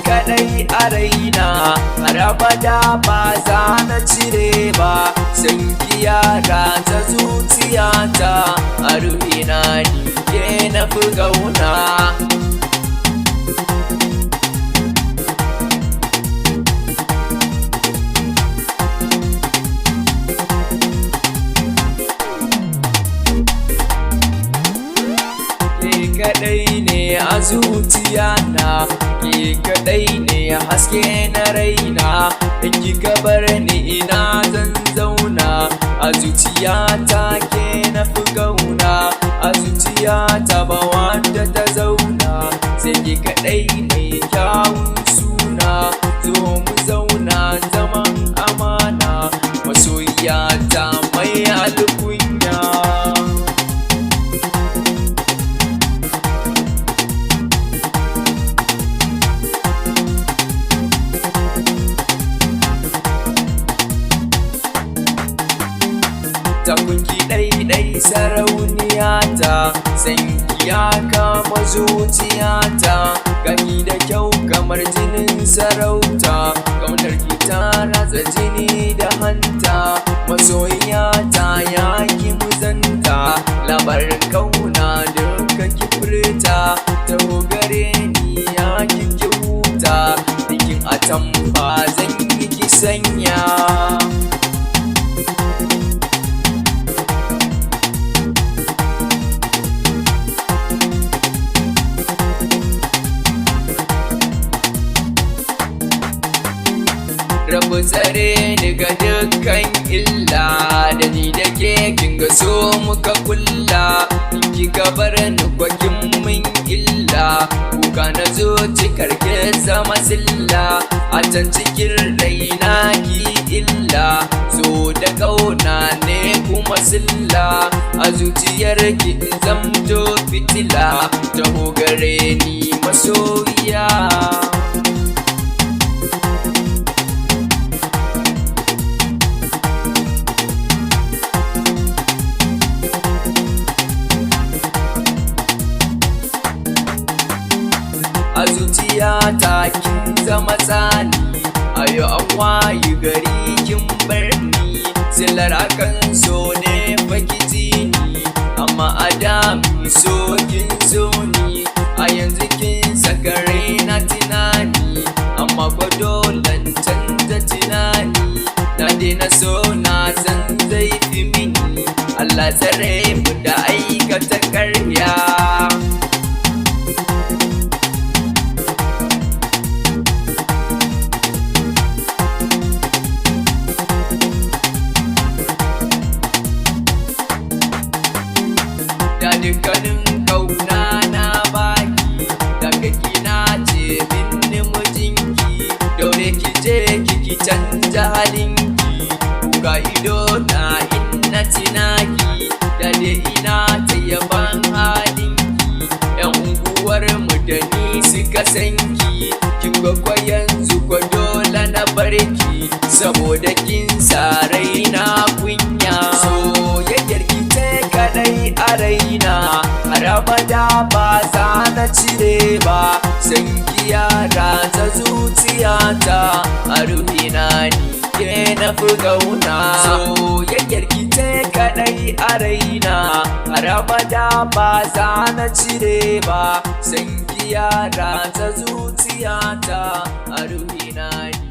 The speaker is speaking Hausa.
kadai a raina har abada ba za na cire ba, san kiyara ta zuciyata a ruhina ni ke na fi gauna. Kadai ne a zuciya na, ke kadai ne haske na raina, in kika bar ni ina zan zauna, a zuciyata ke na fi gauna, a zuciyata ba wanda ta zauna, sai ke kadai ne kyawun suna, zo mu zauna zaman amana, masoyiyata mai alkunya. Takunki ɗai-ɗai sarauniyata, sanki ya kama zuciyata, gani da kyau kamar jinin sarauta, ƙaunar ki ta ratsa jini da hanta, masoyiyata ya ki muzanta, labarin kauna duka ki furta, taho gare ni ya ki huta, bikin atamfa zan yi ki sanya. Rabu tsare daga dukkan illa, da ni da ke kinga so muka kulla, in kika bar ni kwakin min illa, kuka na zo cikar ke zama silla, a can cikin raina ki illa, so da kauna ne kuma silla, a zuciyar ki in zamto fitila, taho gare ni masoyiya. A zuciyata kin zama tsani, a yau an wayi gari kin bar ni, silar akan so ne fakiti ni, amma a da so kin so ni, a yanzu kin saka raina tunani, amma kwa dolan canza tunani, na daina so na san zai fi mini, Allah tsare mu da aikata karya. Da dukkanin kauna na baki, daga kina ce minni mijinki, daure ki je ki canja halinki, kuka ido na inna tinaki, da dai ina ta yaban halinki, yan unguwar mu da ni suka sanki, kin ga yanzu kwa dole na barki, saboda kin sa raina kunya. Soyayyar ki ce kadai a raina, har abada ba za na cire ba, san ki ya ratsa zuciyata, a ruhina ni ke na fi gauna. Soyayyar ki ce kadai a raina, har abada ba za na cire ba, san ki ya ratsa zuciyata, a ruhina ni